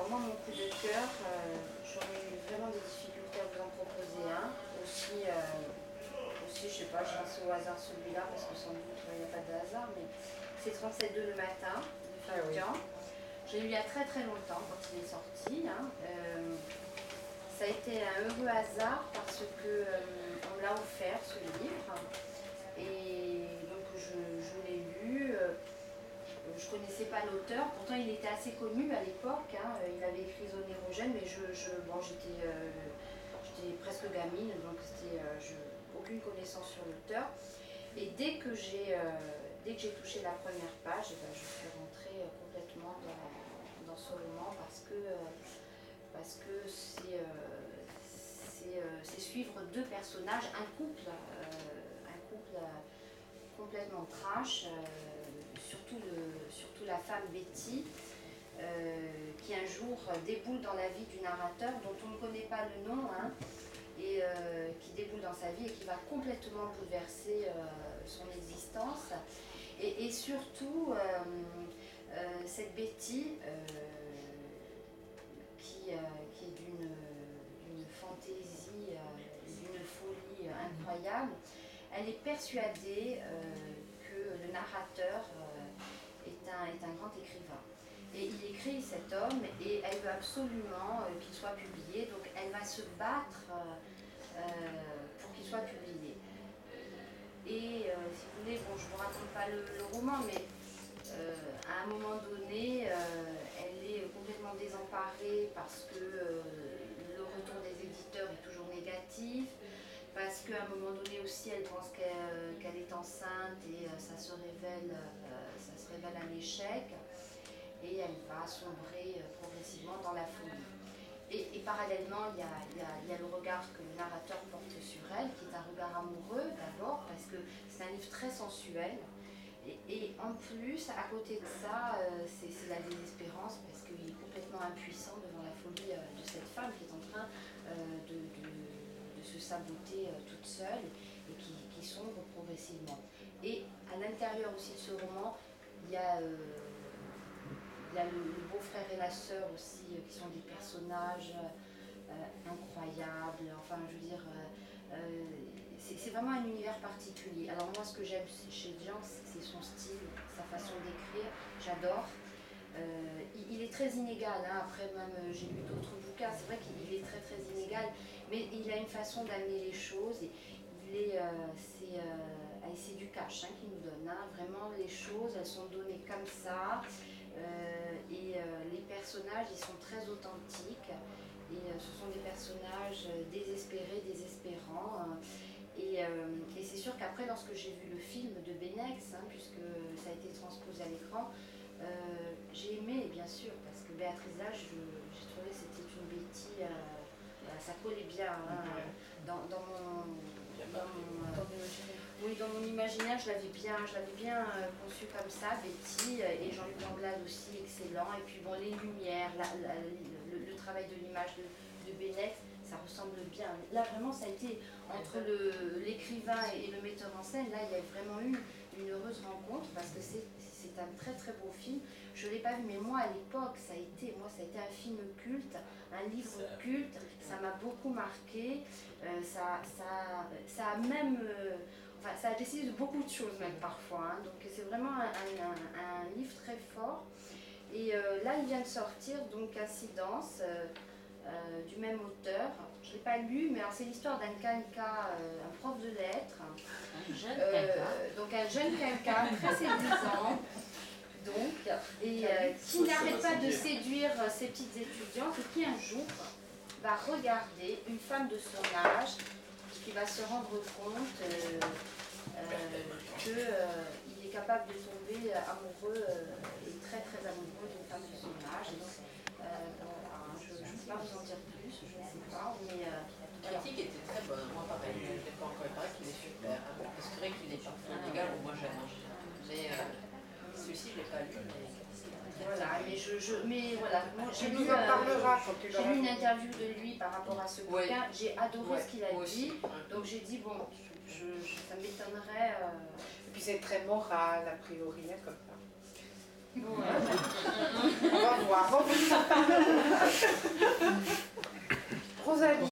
Alors moi, mon coup de cœur, j'aurais eu vraiment des difficultés à vous en proposer un. Aussi, je sais pas, je lance au hasard celui-là parce que sans doute il n'y a pas de hasard, mais c'est 37,2 le matin de Philippe Dian. Je l'ai lu il y a très très longtemps quand il est sorti. Ça a été un heureux hasard parce que on me l'a offert ce livre et donc je l'ai lu. Je ne connaissais pas l'auteur, pourtant il était assez connu à l'époque, il avait écrit Zone érogène, mais j'étais presque gamine, donc c'était aucune connaissance sur l'auteur. Et dès que j'ai touché la première page, je suis rentrée complètement dans ce roman parce que c'est suivre deux personnages, un couple complètement trash, surtout la femme Betty, qui un jour déboule dans la vie du narrateur dont on ne connaît pas le nom, et qui déboule dans sa vie et qui va complètement bouleverser son existence. Et surtout, cette Betty, qui est d'une fantaisie, d'une folie incroyable, elle est persuadée que le narrateur est un grand écrivain. Et il écrit cet homme et elle veut absolument qu'il soit publié, donc elle va se battre pour qu'il soit publié. Et si vous voulez, bon, je ne vous raconte pas le roman, mais à un moment donné, elle est complètement désemparée parce que le retour des éditeurs est toujours négatif, parce qu'à un moment donné aussi, elle pense qu'elle est enceinte et ça se révèle un échec, et elle va sombrer progressivement dans la folie. Et parallèlement, il y a le regard que le narrateur porte sur elle, qui est un regard amoureux d'abord, parce que c'est un livre très sensuel. Et en plus, à côté de ça, c'est la désespérance, parce qu'il est complètement impuissant devant la folie de cette femme qui est en train de se saboter toute seule et qui sombre progressivement. Et à l'intérieur aussi de ce roman, il y a le beau-frère et la sœur aussi, qui sont des personnages incroyables. Enfin, je veux dire, c'est vraiment un univers particulier. Alors moi, ce que j'aime chez Dian, c'est son style, sa façon d'écrire. J'adore. Il est très inégal, après même j'ai lu d'autres bouquins, c'est vrai qu'il est très très inégal, mais il a une façon d'amener les choses, et c'est du cash qu'il nous donne, vraiment les choses elles sont données comme ça, et les personnages ils sont très authentiques, et ce sont des personnages désespérés, désespérants. Et c'est sûr qu'après, lorsque j'ai vu le film de Benex, puisque ça a été transposé à l'écran, j'ai aimé, bien sûr, parce que Béatrice Lache, j'ai trouvé que c'était une Betty, ça collait bien dans mon imaginaire, je l'avais bien conçue comme ça, Betty, et Jean-Luc Anglade aussi, excellent. Et puis bon, les lumières, le travail de l'image de Benex, ça ressemble bien. Là, vraiment, ça a été entre l'écrivain et le metteur en scène. Là, il y a vraiment eu une heureuse rencontre, parce que c'est un très très beau film. Je ne l'ai pas vu, mais moi, à l'époque, ça a été un film culte, un livre culte. Ça m'a beaucoup marqué. Ça a même... ça a décidé de beaucoup de choses, même parfois. Donc, c'est vraiment un livre très fort. Et là, il vient de sortir, donc, Incidence, du même auteur. Je ne l'ai pas lu, mais c'est l'histoire d'un quinca, un prof de lettres. Un jeune quinca. Donc un jeune quinca, très séduisant, et qui n'arrête pas de séduire ses petites étudiantes, et qui un jour va regarder une femme de son âge, qui va se rendre compte qu'il est capable de tomber amoureux, et très très amoureux d'une femme de son âge. Et donc, je ne sais pas vous en dire plus, je ne sais pas, mais... La critique était très bonne, moi pareil, je ne l'ai pas encore, il paraît qu'il est super, parce que c'est vrai qu'il est parfois inégal, moi j'aime, mais celui-ci je ne l'ai pas lu, mais... Voilà, mais voilà, j'ai lu une interview de lui par rapport à ce bouquin, j'ai adoré ce qu'il a dit, donc j'ai dit bon, ça m'étonnerait... Et puis c'est très moral, a priori, comme ça. Ouais. On va voir, on va bons amis.